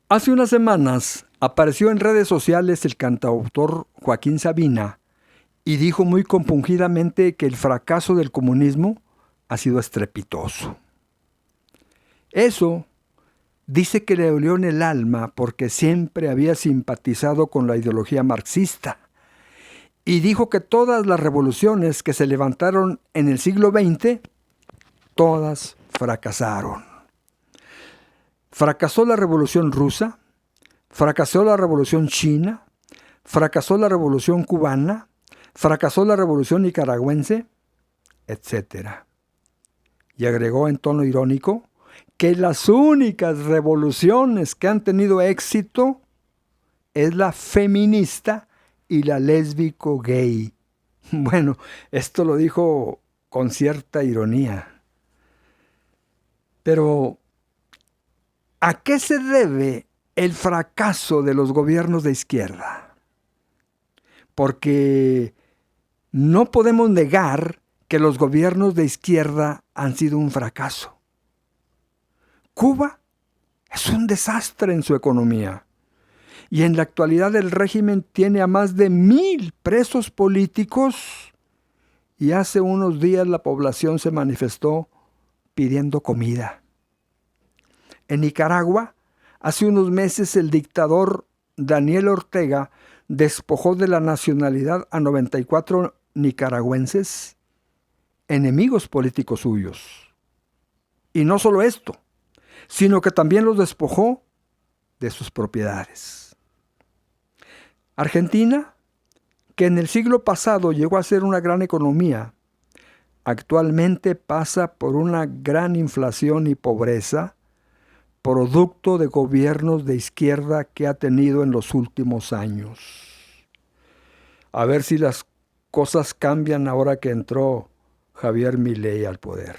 Hace unas semanas apareció en redes sociales el cantautor Joaquín Sabina y dijo muy compungidamente que el fracaso del comunismo ha sido estrepitoso. Eso dice que le dolió en el alma porque siempre había simpatizado con la ideología marxista y dijo que todas las revoluciones que se levantaron en el siglo XX, todas fracasaron. Fracasó la Revolución Rusa, fracasó la Revolución China, fracasó la Revolución Cubana, fracasó la Revolución Nicaragüense, etc. Y agregó en tono irónico que las únicas revoluciones que han tenido éxito es la feminista y la lésbico gay. Bueno, esto lo dijo con cierta ironía. Pero, ¿a qué se debe el fracaso de los gobiernos de izquierda? Porque no podemos negar que los gobiernos de izquierda han sido un fracaso. Cuba es un desastre en su economía y en la actualidad el régimen tiene a más de 1,000 presos políticos y hace unos días la población se manifestó pidiendo comida. En Nicaragua, hace unos meses el dictador Daniel Ortega despojó de la nacionalidad a 94 nicaragüenses, enemigos políticos suyos. Y no solo esto, sino que también los despojó de sus propiedades. Argentina, que en el siglo pasado llegó a ser una gran economía, actualmente pasa por una gran inflación y pobreza, producto de gobiernos de izquierda que ha tenido en los últimos años. A ver si las cosas cambian ahora que entró Javier Milei al poder.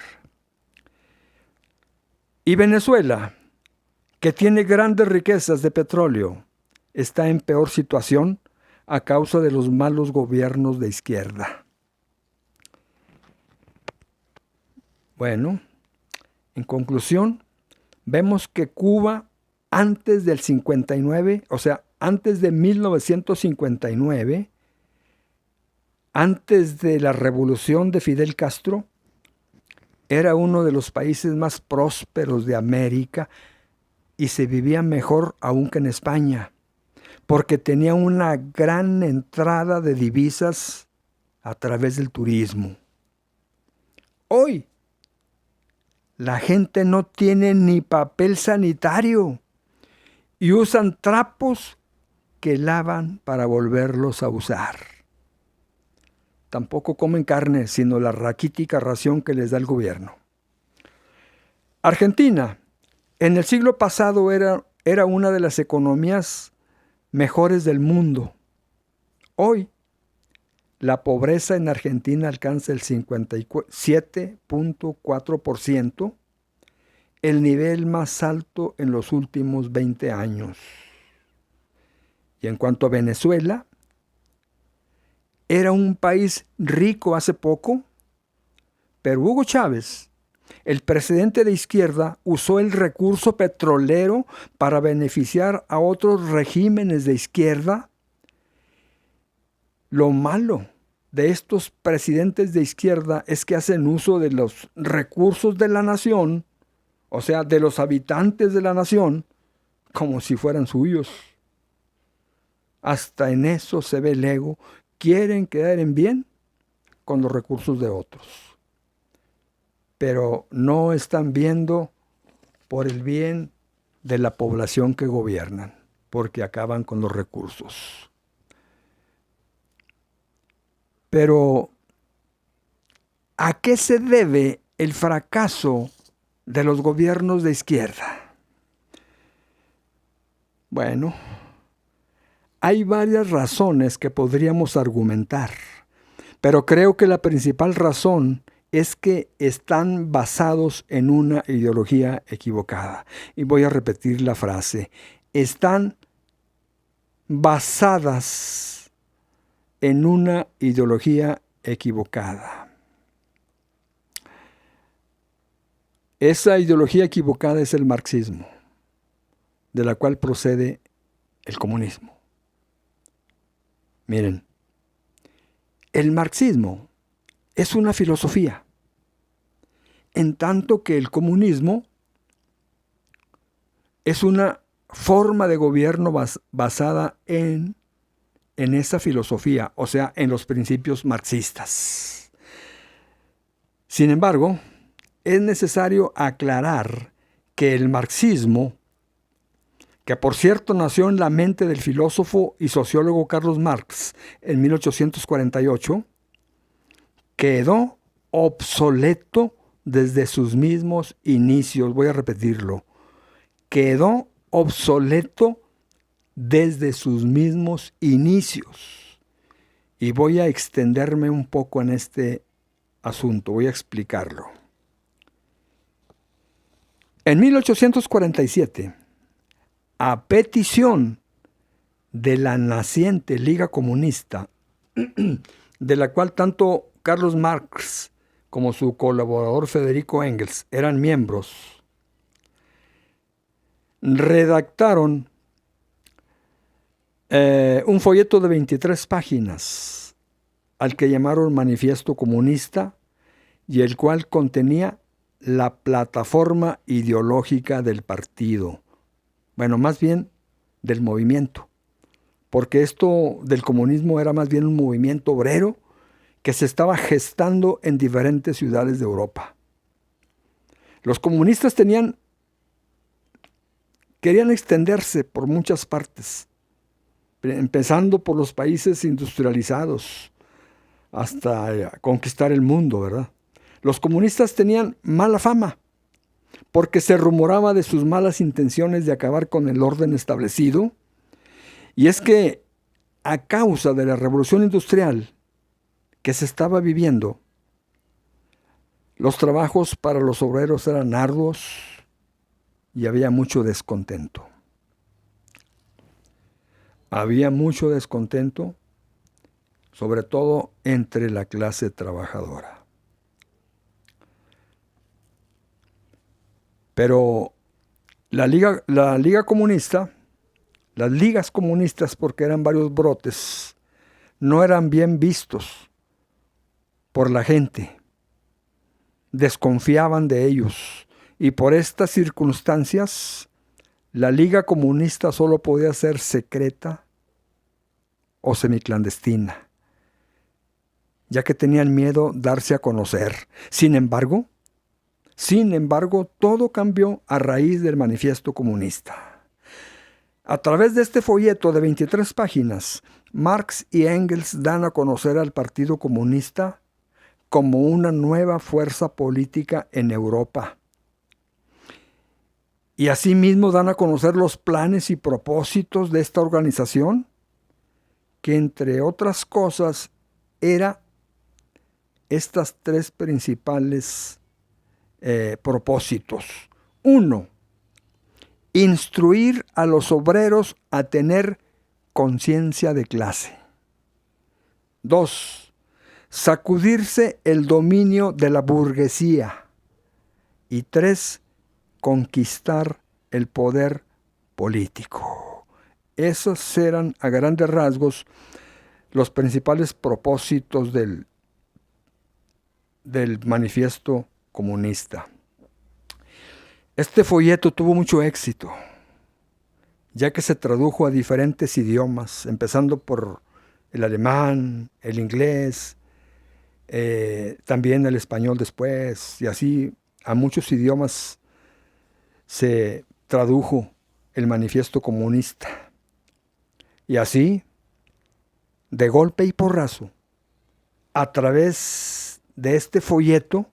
Y Venezuela, que tiene grandes riquezas de petróleo, está en peor situación a causa de los malos gobiernos de izquierda. Bueno, en conclusión, vemos que Cuba antes del 59, o sea, antes de 1959, antes de la revolución de Fidel Castro, era uno de los países más prósperos de América y se vivía mejor aún que en España, porque tenía una gran entrada de divisas a través del turismo. Hoy, la gente no tiene ni papel sanitario y usan trapos que lavan para volverlos a usar. Tampoco comen carne, sino la raquítica ración que les da el gobierno. Argentina, en el siglo pasado era una de las economías mejores del mundo. Hoy, la pobreza en Argentina alcanza el 57.4%, el nivel más alto en los últimos 20 años. Y en cuanto a Venezuela, era un país rico hace poco, pero Hugo Chávez, el presidente de izquierda, usó el recurso petrolero para beneficiar a otros regímenes de izquierda. Lo malo de estos presidentes de izquierda es que hacen uso de los recursos de la nación, o sea, de los habitantes de la nación, como si fueran suyos. Hasta en eso se ve el ego. Quieren quedar en bien con los recursos de otros, pero no están viendo por el bien de la población que gobiernan, porque acaban con los recursos. Pero, ¿a qué se debe el fracaso de los gobiernos de izquierda? Bueno, hay varias razones que podríamos argumentar, pero creo que la principal razón es que están basados en una ideología equivocada. Y voy a repetir la frase. Están basadas en una ideología equivocada. Esa ideología equivocada es el marxismo. de la cual procede el comunismo. Miren, el marxismo es una filosofía, en tanto que el comunismo es una forma de gobierno basada en esa filosofía, o sea, en los principios marxistas. Sin embargo, es necesario aclarar que el marxismo, que por cierto nació en la mente del filósofo y sociólogo Carlos Marx en 1848, quedó obsoleto desde sus mismos inicios. Voy a repetirlo. Quedó obsoleto desde sus mismos inicios. Y voy a extenderme un poco en este asunto, voy a explicarlo. En 1847, a petición de la naciente Liga Comunista, de la cual tanto Carlos Marx como su colaborador Federico Engels eran miembros, redactaron un folleto de 23 páginas, al que llamaron Manifiesto Comunista, y el cual contenía la plataforma ideológica del partido. Bueno, más bien del movimiento, porque esto del comunismo era más bien un movimiento obrero que se estaba gestando en diferentes ciudades de Europa. Los comunistas querían extenderse por muchas partes, empezando por los países industrializados hasta conquistar el mundo, ¿verdad? Los comunistas tenían mala fama porque se rumoraba de sus malas intenciones de acabar con el orden establecido, y es que a causa de la revolución industrial que se estaba viviendo, los trabajos para los obreros eran arduos y había mucho descontento. Había mucho descontento, sobre todo entre la clase trabajadora. Pero la Liga Comunista, las ligas comunistas, porque eran varios brotes, no eran bien vistos por la gente. Desconfiaban de ellos. Y por estas circunstancias, la Liga Comunista solo podía ser secreta o semiclandestina, ya que tenían miedo darse a conocer. Sin embargo, todo cambió a raíz del Manifiesto Comunista. A través de este folleto de 23 páginas, Marx y Engels dan a conocer al Partido Comunista como una nueva fuerza política en Europa. Y asimismo dan a conocer los planes y propósitos de esta organización, que entre otras cosas era estas tres principales propósitos. 1. Instruir a los obreros a tener conciencia de clase. 2. Sacudirse el dominio de la burguesía. Y 3. Conquistar el poder político. Esos eran, a grandes rasgos, los principales propósitos del Manifiesto Comunista. Este folleto tuvo mucho éxito, ya que se tradujo a diferentes idiomas, empezando por el alemán, el inglés, también el español después, y así a muchos idiomas se tradujo el Manifiesto Comunista. Y así, de golpe y porrazo, a través de este folleto,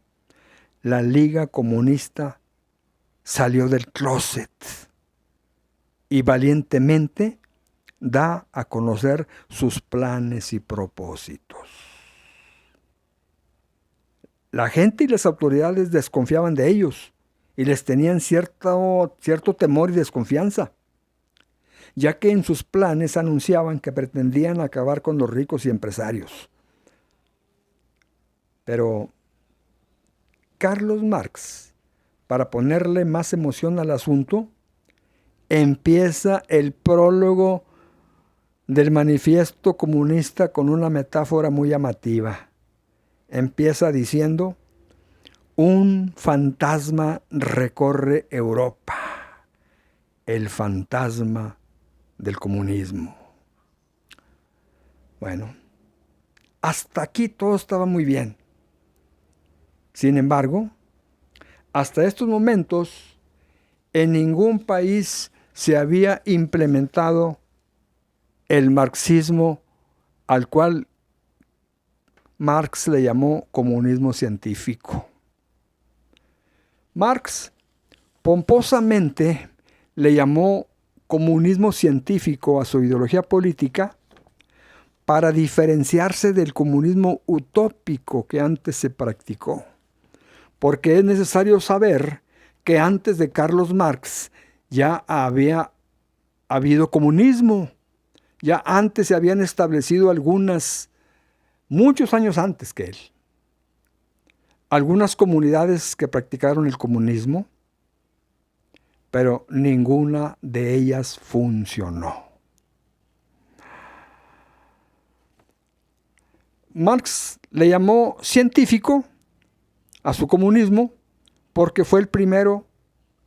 la Liga Comunista salió del closet y valientemente da a conocer sus planes y propósitos. La gente y las autoridades desconfiaban de ellos y les tenían cierto temor y desconfianza, ya que en sus planes anunciaban que pretendían acabar con los ricos y empresarios. Pero Carlos Marx, para ponerle más emoción al asunto, empieza el prólogo del manifiesto comunista con una metáfora muy llamativa. Empieza diciendo: un fantasma recorre Europa, el fantasma del comunismo. Bueno, hasta aquí todo estaba muy bien. Sin embargo, hasta estos momentos, en ningún país se había implementado el marxismo, al cual Marx le llamó comunismo científico. Marx pomposamente le llamó comunismo científico a su ideología política para diferenciarse del comunismo utópico que antes se practicó. Porque es necesario saber que antes de Carlos Marx ya había habido comunismo. Ya antes se habían establecido muchos años antes que él, algunas comunidades que practicaron el comunismo, pero ninguna de ellas funcionó. Marx le llamó científico a su comunismo porque fue el primero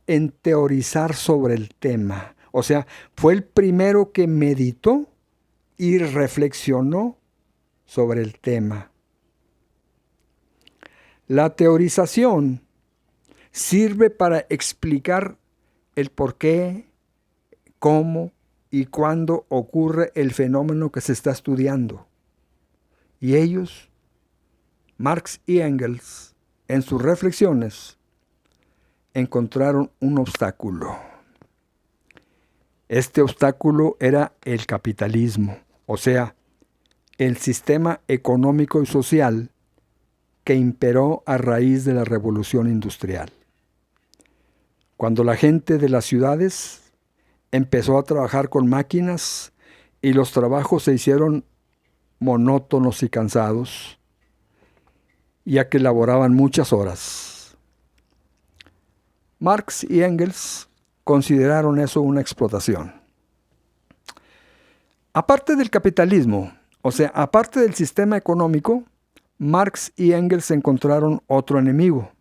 en teorizar sobre el tema. O sea, fue el primero que meditó y reflexionó sobre el tema. La teorización sirve para explicar el por qué, cómo y cuándo ocurre el fenómeno que se está estudiando. Y ellos, Marx y Engels, en sus reflexiones, encontraron un obstáculo. Este obstáculo era el capitalismo, o sea, el sistema económico y social que imperó a raíz de la revolución industrial. Cuando la gente de las ciudades empezó a trabajar con máquinas y los trabajos se hicieron monótonos y cansados, ya que laboraban muchas horas. Marx y Engels consideraron eso una explotación. Aparte del capitalismo, o sea, aparte del sistema económico, Marx y Engels encontraron otro enemigo.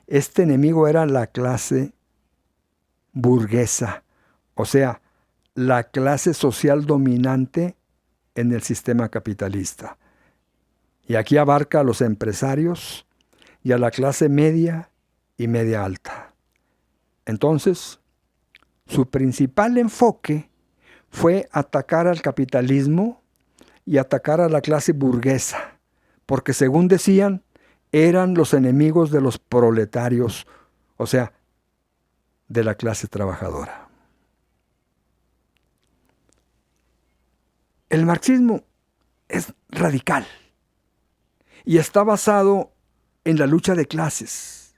Este enemigo era la clase burguesa, o sea, la clase social dominante en el sistema capitalista. Y aquí abarca a los empresarios y a la clase media y media alta. Entonces, su principal enfoque fue atacar al capitalismo y atacar a la clase burguesa, porque según decían, eran los enemigos de los proletarios, o sea, de la clase trabajadora. El marxismo es radical y está basado en la lucha de clases.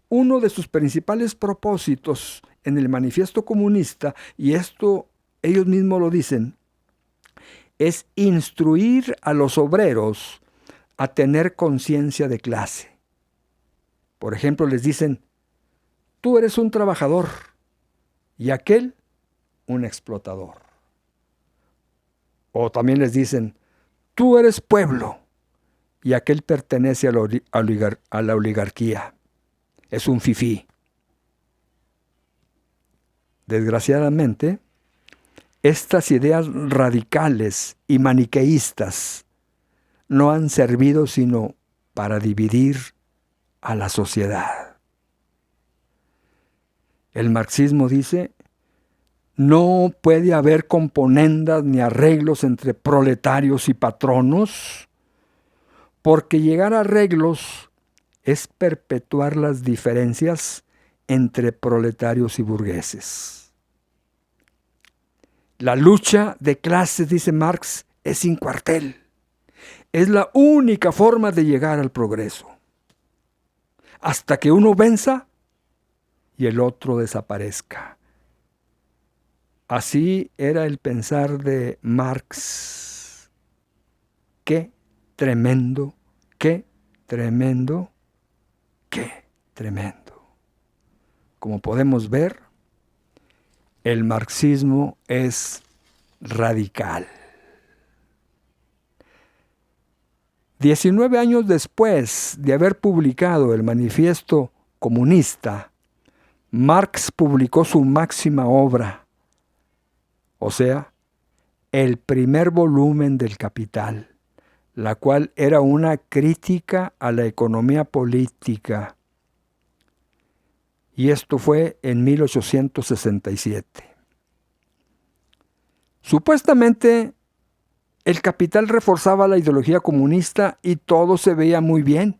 Uno de sus principales propósitos en el manifiesto comunista, y esto ellos mismos lo dicen, es instruir a los obreros a tener conciencia de clase. Por ejemplo, les dicen: tú eres un trabajador y aquel un explotador. O también les dicen: tú eres pueblo y aquel pertenece a la oligarquía. Es un fifí. Desgraciadamente, estas ideas radicales y maniqueístas no han servido sino para dividir a la sociedad. El marxismo dice: no puede haber componendas ni arreglos entre proletarios y patronos, porque llegar a arreglos es perpetuar las diferencias entre proletarios y burgueses. La lucha de clases, dice Marx, es sin cuartel. Es la única forma de llegar al progreso. Hasta que uno venza y el otro desaparezca. Así era el pensar de Marx. Qué tremendo, qué tremendo, qué tremendo. Como podemos ver, el marxismo es radical. 19 años después de haber publicado el Manifiesto Comunista, Marx publicó su máxima obra, o sea, el primer volumen del Capital, la cual era una crítica a la economía política. Y esto fue en 1867. Supuestamente, el Capital reforzaba la ideología comunista y todo se veía muy bien.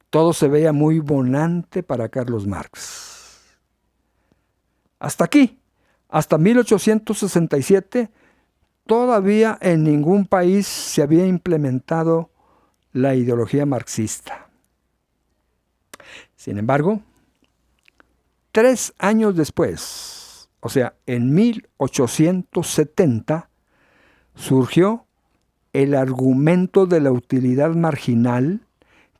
Todo se veía muy bonante para Carlos Marx. Hasta aquí, hasta 1867, todavía en ningún país se había implementado la ideología marxista. Sin embargo, 3 años después, o sea, en 1870, surgió el argumento de la utilidad marginal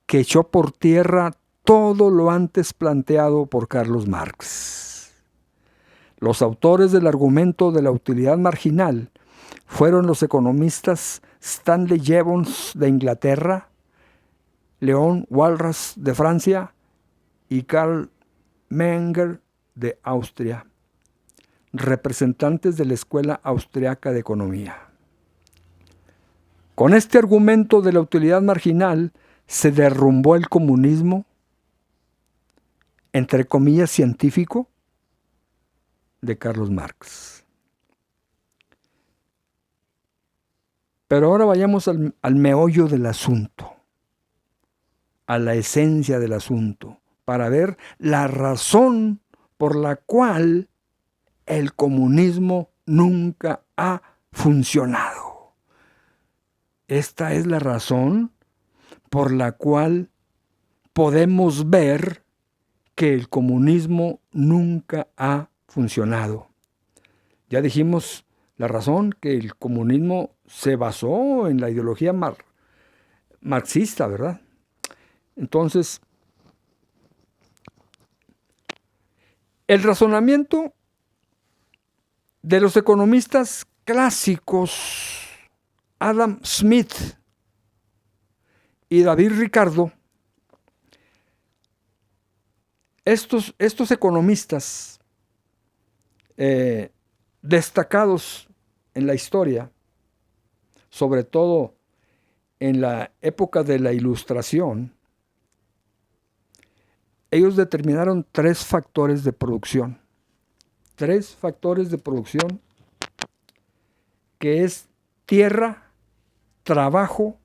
que echó por tierra todo lo antes planteado por Carlos Marx. Los autores del argumento de la utilidad marginal fueron los economistas Stanley Jevons de Inglaterra, Léon Walras de Francia y Karl Menger de Austria, representantes de la Escuela Austriaca de Economía. Con este argumento de la utilidad marginal se derrumbó el comunismo, entre comillas, científico de Carlos Marx. Pero ahora vayamos al meollo del asunto, a la esencia del asunto, para ver la razón por la cual el comunismo nunca ha funcionado. Esta es la razón por la cual podemos ver que el comunismo nunca ha funcionado. Ya dijimos la razón, que el comunismo se basó en la ideología marxista, ¿verdad? Entonces, el razonamiento de los economistas clásicos Adam Smith y David Ricardo, estos economistas destacados en la historia, sobre todo en la época de la Ilustración, ellos determinaron 3 factores de producción. 3 factores de producción, que es tierra, trabajo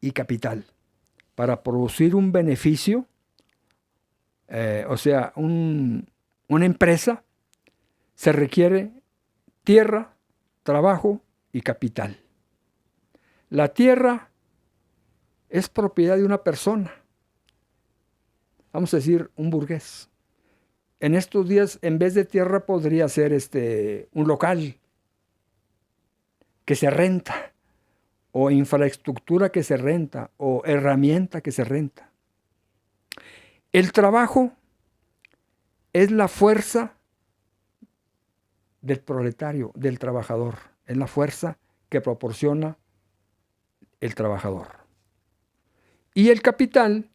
y capital. Para producir un beneficio, o sea, una empresa, se requiere tierra, trabajo y capital. La tierra es propiedad de una persona, vamos a decir, un burgués. En estos días, en vez de tierra, podría ser un local que se renta, o infraestructura que se renta, o herramienta que se renta. El trabajo es la fuerza del proletario, del trabajador. Es la fuerza que proporciona el trabajador. Y el capital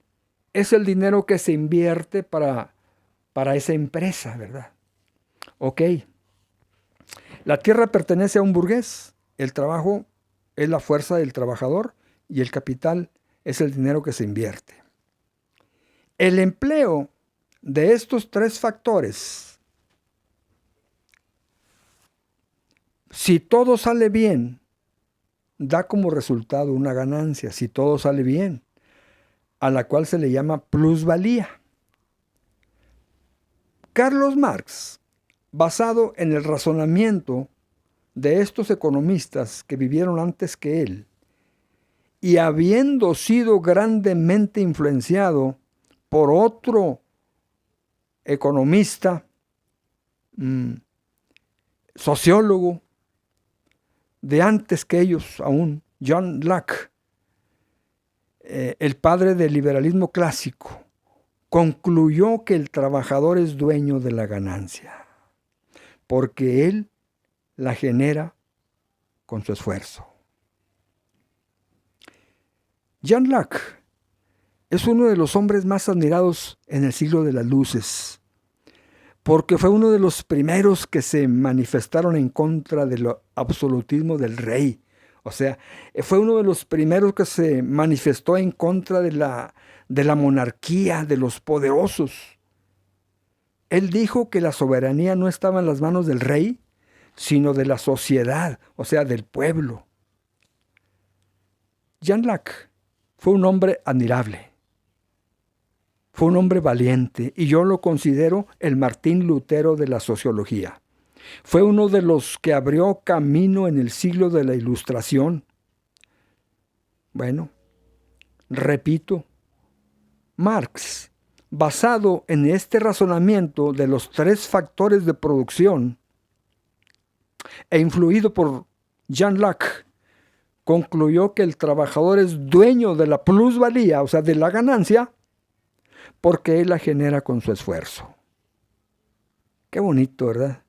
es el dinero que se invierte para esa empresa, ¿verdad? Ok. La tierra pertenece a un burgués, el trabajo es la fuerza del trabajador y el capital es el dinero que se invierte. El empleo de estos 3 factores, si todo sale bien, da como resultado una ganancia, si todo sale bien, a la cual se le llama plusvalía. Carlos Marx, basado en el razonamiento de estos economistas que vivieron antes que él, y habiendo sido grandemente influenciado por otro economista, sociólogo, de antes que ellos aún, John Locke, el padre del liberalismo clásico, concluyó que el trabajador es dueño de la ganancia. porque él la genera con su esfuerzo. Jean Locke es uno de los hombres más admirados en el siglo de las luces, porque fue uno de los primeros que se manifestaron en contra del absolutismo del rey. O sea, fue uno de los primeros que se manifestó en contra de la monarquía, de los poderosos. Él dijo que la soberanía no estaba en las manos del rey, sino de la sociedad, o sea, del pueblo. Jean Locke fue un hombre admirable. Fue un hombre valiente y yo lo considero el Martín Lutero de la sociología. Fue uno de los que abrió camino en el siglo de la Ilustración. Bueno, repito, Marx, basado en este razonamiento de los 3 factores de producción e influido por Jean Locke, concluyó que el trabajador es dueño de la plusvalía, o sea, de la ganancia, porque él la genera con su esfuerzo. Qué bonito, ¿verdad?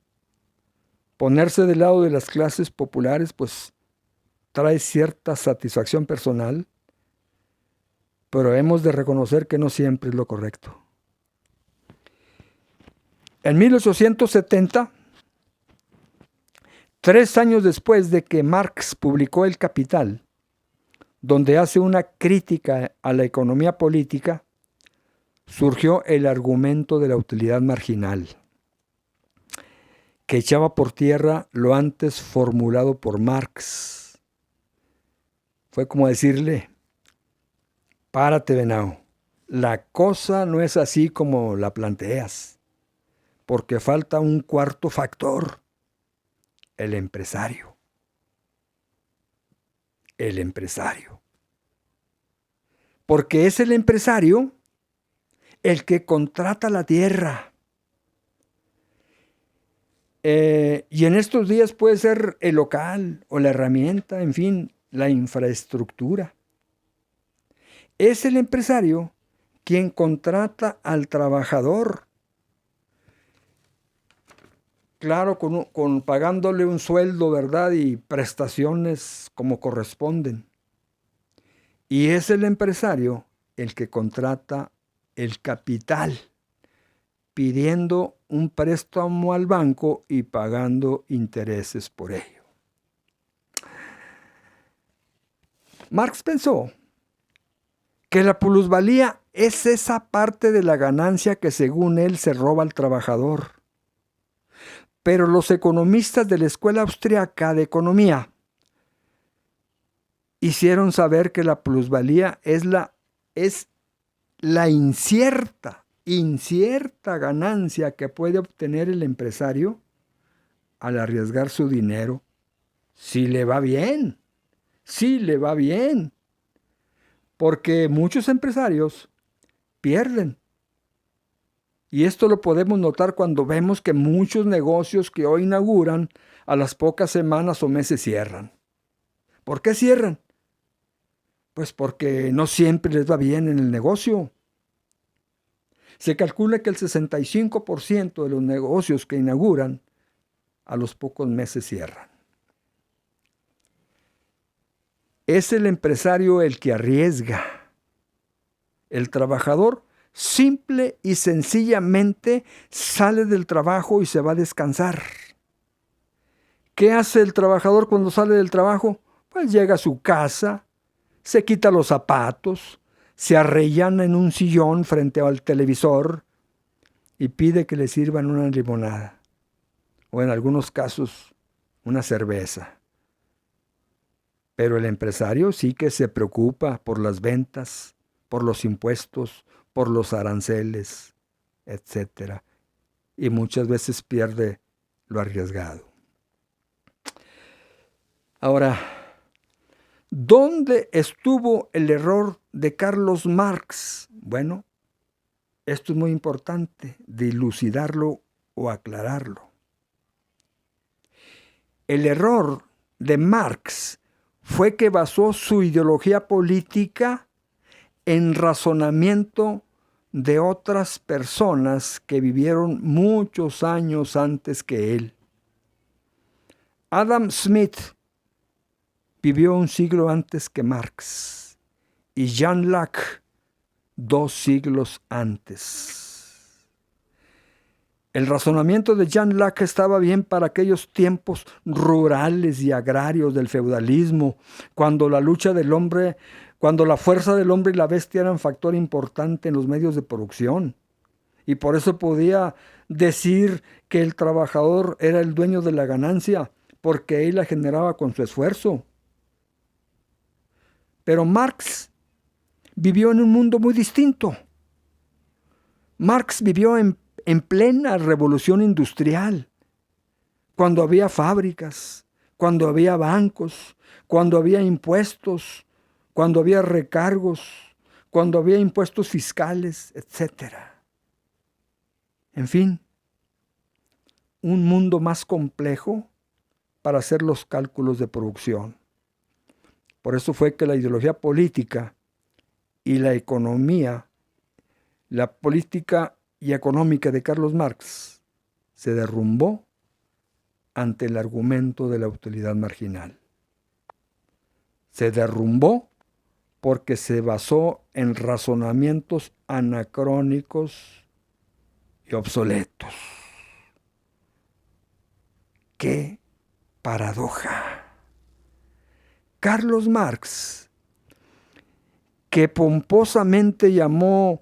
Ponerse del lado de las clases populares, pues, trae cierta satisfacción personal, pero hemos de reconocer que no siempre es lo correcto. En 1870, 3 años después de que Marx publicó El Capital, donde hace una crítica a la economía política, surgió el argumento de la utilidad marginal, que echaba por tierra lo antes formulado por Marx. Fue como decirle: párate, venao, la cosa no es así como la planteas, porque falta un cuarto factor, el empresario. El empresario. Porque es el empresario el que contrata la tierra. Y en estos días puede ser el local o la herramienta, en fin, la infraestructura. Es el empresario quien contrata al trabajador. Claro, pagándole un sueldo, ¿verdad? Y prestaciones como corresponden. Y es el empresario el que contrata el capital, pidiendo un préstamo al banco y pagando intereses por ello. Marx pensó que la plusvalía es esa parte de la ganancia que según él se roba al trabajador. Pero los economistas de la Escuela Austriaca de Economía hicieron saber que la plusvalía es la incierta ganancia que puede obtener el empresario al arriesgar su dinero, si le va bien, porque muchos empresarios pierden. Y esto lo podemos notar cuando vemos que muchos negocios que hoy inauguran a las pocas semanas o meses cierran. ¿Por qué cierran? Pues porque no siempre les va bien en el negocio. Se calcula que el 65% de los negocios que inauguran a los pocos meses cierran. Es el empresario el que arriesga. El trabajador simple y sencillamente sale del trabajo y se va a descansar. ¿Qué hace el trabajador cuando sale del trabajo? Pues llega a su casa, se quita los zapatos, se arrellana en un sillón frente al televisor y pide que le sirvan una limonada o en algunos casos una cerveza. Pero el empresario sí que se preocupa por las ventas, por los impuestos, por los aranceles, etc. Y muchas veces pierde lo arriesgado. Ahora, ¿dónde estuvo el error de Carlos Marx? Bueno, esto es muy importante, dilucidarlo o aclararlo. El error de Marx fue que basó su ideología política en razonamiento de otras personas que vivieron muchos años antes que él. Adam Smith vivió un siglo antes que Marx y Jean Locke 2 siglos antes. El razonamiento de Jean Locke estaba bien para aquellos tiempos rurales y agrarios del feudalismo, cuando la fuerza del hombre y la bestia eran factor importante en los medios de producción. Y por eso podía decir que el trabajador era el dueño de la ganancia, porque él la generaba con su esfuerzo. Pero Marx vivió en un mundo muy distinto. Marx vivió en plena revolución industrial, cuando había fábricas, cuando había bancos, cuando había impuestos, cuando había recargos, cuando había impuestos fiscales, etc. En fin, un mundo más complejo para hacer los cálculos de producción. Por eso fue que la ideología política y la economía, la política y económica de Carlos Marx, se derrumbó ante el argumento de la utilidad marginal. Se derrumbó porque se basó en razonamientos anacrónicos y obsoletos. ¡Qué paradoja! Carlos Marx, que pomposamente llamó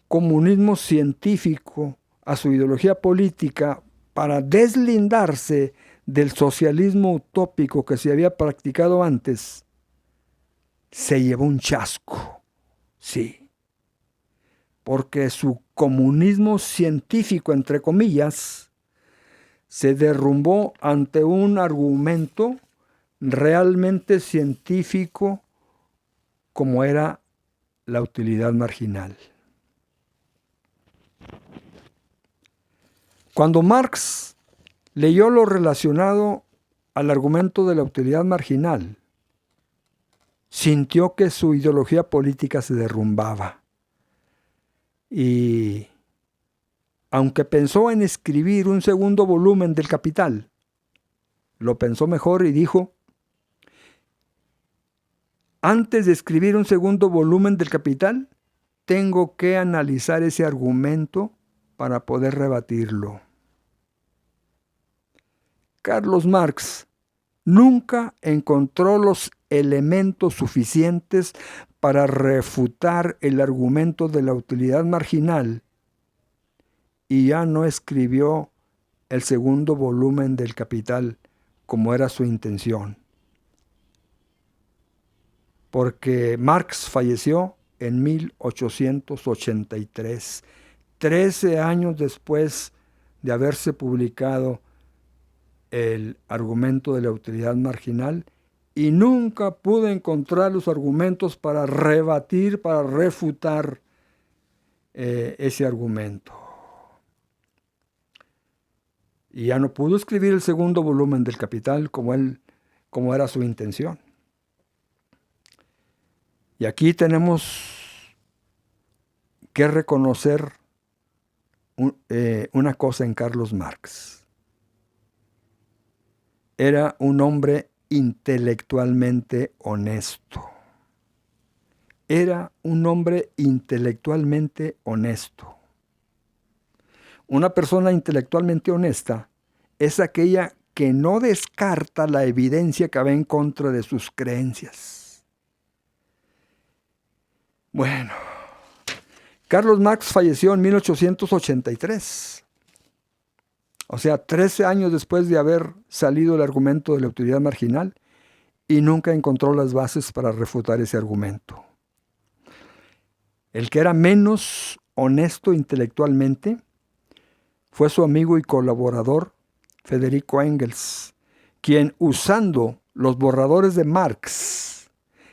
comunismo científico a su ideología política para deslindarse del socialismo utópico que se había practicado antes, se llevó un chasco, sí, porque su comunismo científico, entre comillas, se derrumbó ante un argumento realmente científico como era la utilidad marginal. Cuando Marx leyó lo relacionado al argumento de la utilidad marginal, sintió que su ideología política se derrumbaba. Y aunque pensó en escribir un segundo volumen del Capital, lo pensó mejor y dijo: antes de escribir un segundo volumen del Capital, tengo que analizar ese argumento para poder rebatirlo. Carlos Marx nunca encontró los elementos suficientes para refutar el argumento de la utilidad marginal y ya no escribió el segundo volumen del Capital como era su intención. Porque Marx falleció en 1883, 13 años después de haberse publicado el argumento de la utilidad marginal, y nunca pudo encontrar los argumentos para rebatir, para refutar ese argumento. Y ya no pudo escribir el segundo volumen del Capital como era su intención. Y aquí tenemos que reconocer una cosa en Carlos Marx. Era un hombre intelectualmente honesto. Era un hombre intelectualmente honesto. Una persona intelectualmente honesta es aquella que no descarta la evidencia que va en contra de sus creencias. Bueno, Carlos Marx falleció en 1883. O sea, 13 años después de haber salido el argumento de la utilidad marginal, y nunca encontró las bases para refutar ese argumento. El que era menos honesto intelectualmente fue su amigo y colaborador Federico Engels, quien, usando los borradores de Marx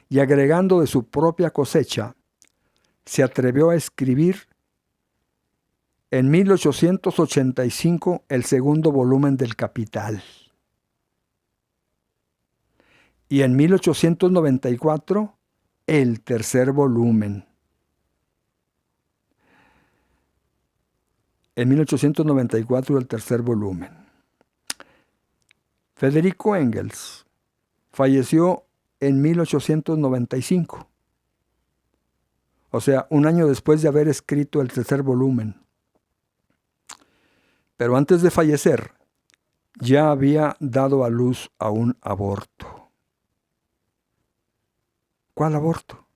y agregando de su propia cosecha, se atrevió a escribir en 1885 el segundo volumen del Capital. Y en 1894 el tercer volumen. En 1894 el tercer volumen. Federico Engels falleció en 1895, o sea, un año después de haber escrito el tercer volumen. Pero antes de fallecer, ya había dado a luz a un aborto. ¿Cuál aborto?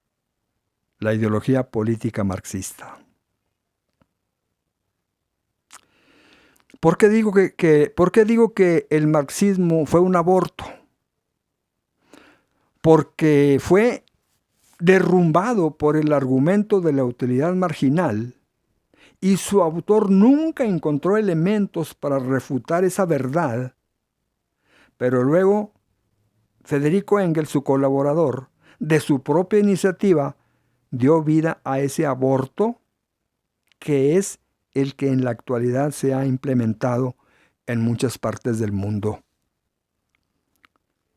La ideología política marxista. ¿Por qué digo que el marxismo fue un aborto? Porque fue derrumbado por el argumento de la utilidad marginal y su autor nunca encontró elementos para refutar esa verdad. Pero luego Federico Engels, su colaborador, de su propia iniciativa, dio vida a ese aborto que es el que en la actualidad se ha implementado en muchas partes del mundo.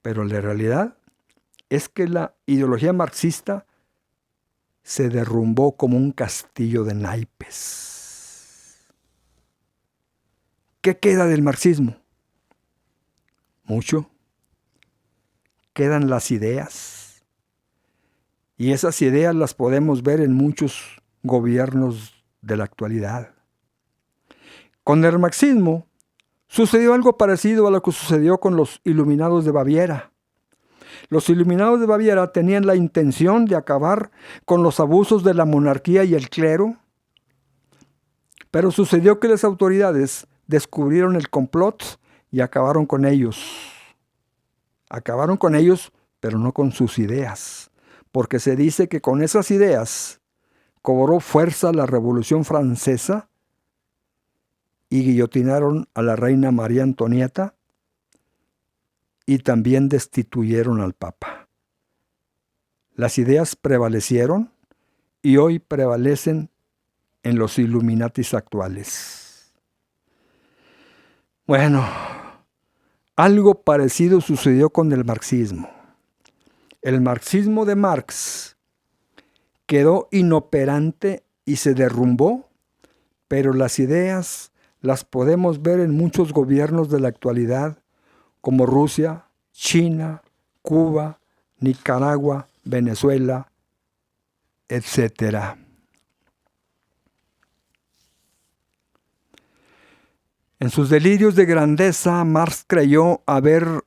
Pero la realidad es que la ideología marxista se derrumbó como un castillo de naipes. ¿Qué queda del marxismo? Mucho. Quedan las ideas. Y esas ideas las podemos ver en muchos gobiernos de la actualidad. Con el marxismo sucedió algo parecido a lo que sucedió con los iluminados de Baviera. Los iluminados de Baviera tenían la intención de acabar con los abusos de la monarquía y el clero, pero sucedió que las autoridades descubrieron el complot y acabaron con ellos. Acabaron con ellos, pero no con sus ideas, porque se dice que con esas ideas cobró fuerza la Revolución Francesa y guillotinaron a la reina María Antonieta y también destituyeron al Papa. Las ideas prevalecieron y hoy prevalecen en los Illuminatis actuales. Bueno, algo parecido sucedió con el marxismo. El marxismo de Marx quedó inoperante y se derrumbó, pero las ideas las podemos ver en muchos gobiernos de la actualidad, como Rusia, China, Cuba, Nicaragua, Venezuela, etc. En sus delirios de grandeza, Marx creyó haber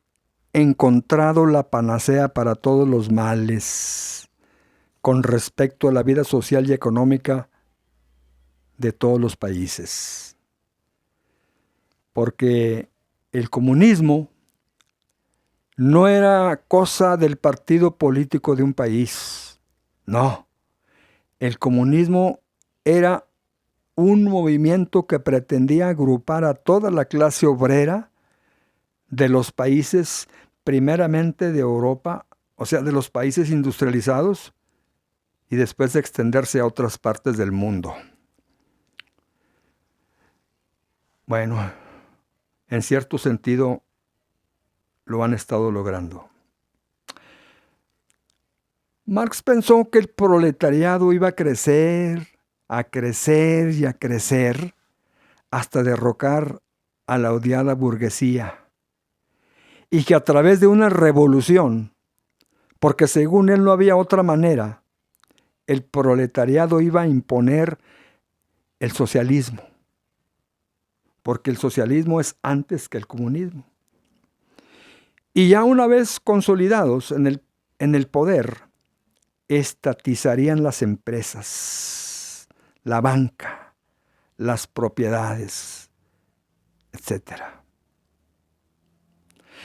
encontrado la panacea para todos los males con respecto a la vida social y económica de todos los países. Porque el comunismo no era cosa del partido político de un país. No, el comunismo era un movimiento que pretendía agrupar a toda la clase obrera de los países, primeramente de Europa, o sea, de los países industrializados, y después de extenderse a otras partes del mundo. Bueno, en cierto sentido lo han estado logrando. Marx pensó que el proletariado iba a crecer y a crecer hasta derrocar a la odiada burguesía, y que a través de una revolución, porque según él no había otra manera, el proletariado iba a imponer el socialismo, porque el socialismo es antes que el comunismo. Y ya una vez consolidados en el poder, estatizarían las empresas, la banca, las propiedades, etc.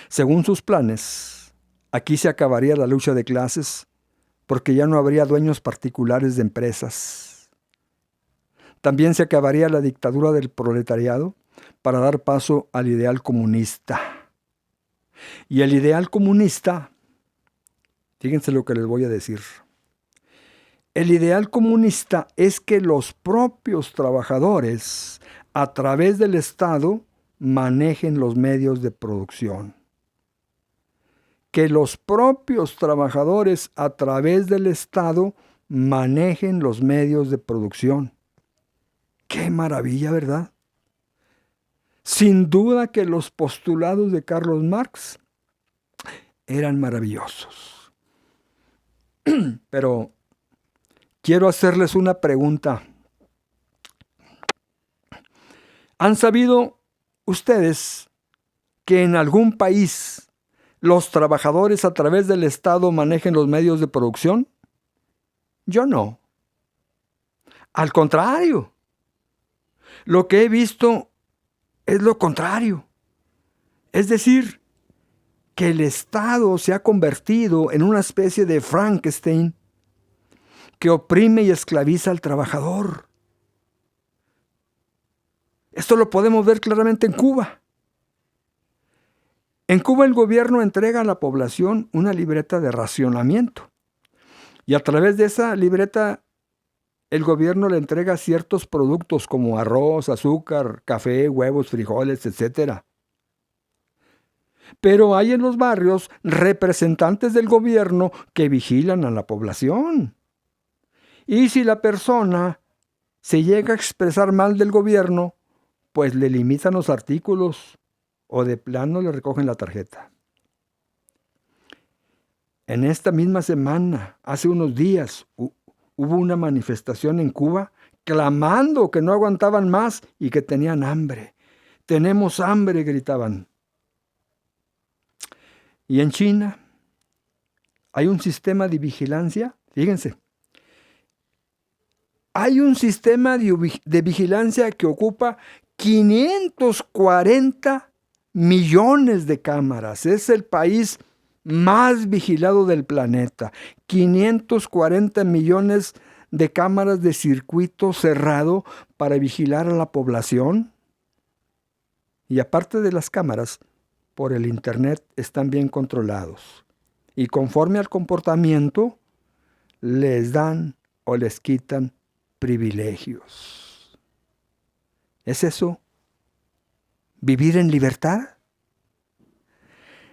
Según sus planes, aquí se acabaría la lucha de clases porque ya no habría dueños particulares de empresas. También se acabaría la dictadura del proletariado para dar paso al ideal comunista. Y el ideal comunista, fíjense lo que les voy a decir. El ideal comunista es que los propios trabajadores, a través del Estado, manejen los medios de producción. Que los propios trabajadores, a través del Estado, manejen los medios de producción. ¡Qué maravilla!, ¿verdad? Sin duda que los postulados de Carlos Marx eran maravillosos. Pero quiero hacerles una pregunta. ¿Han sabido ustedes que en algún país los trabajadores a través del Estado manejen los medios de producción? Yo no. Al contrario, lo que he visto es lo contrario. Es decir, que el Estado se ha convertido en una especie de Frankenstein que oprime y esclaviza al trabajador. Esto lo podemos ver claramente en Cuba. En Cuba el gobierno entrega a la población una libreta de racionamiento. Y a través de esa libreta el gobierno le entrega ciertos productos como arroz, azúcar, café, huevos, frijoles, etc. Pero hay en los barrios representantes del gobierno que vigilan a la población. Y si la persona se llega a expresar mal del gobierno, pues le limitan los artículos o de plano le recogen la tarjeta. En esta misma semana, hace unos días, hubo una manifestación en Cuba clamando que no aguantaban más y que tenían hambre. Tenemos hambre, gritaban. Y en China hay un sistema de vigilancia, fíjense, hay un sistema de vigilancia que ocupa 540 millones de cámaras. Es el país más vigilado del planeta. 540 millones de cámaras de circuito cerrado para vigilar a la población. Y aparte de las cámaras, por el Internet están bien controlados. Y conforme al comportamiento, les dan o les quitan privilegios. ¿Es eso vivir en libertad?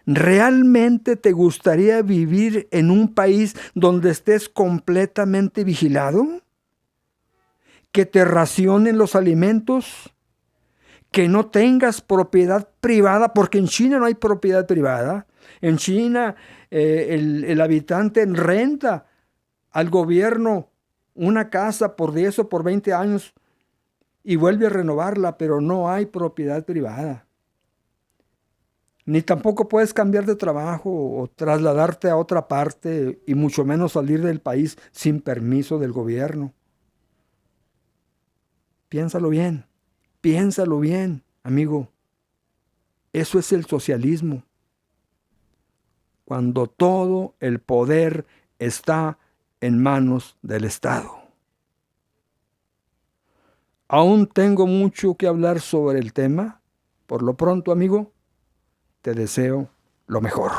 ¿Realmente te gustaría vivir en un país donde estés completamente vigilado? ¿Que te racionen los alimentos? ¿Que no tengas propiedad privada? Porque en China no hay propiedad privada. En China el habitante renta al gobierno una casa por 10 o por 20 años y vuelve a renovarla, pero no hay propiedad privada. Ni tampoco puedes cambiar de trabajo o trasladarte a otra parte y mucho menos salir del país sin permiso del gobierno. Piénsalo bien, amigo. Eso es el socialismo. Cuando todo el poder está en manos del Estado. Aún tengo mucho que hablar sobre el tema. Por lo pronto, amigo, te deseo lo mejor.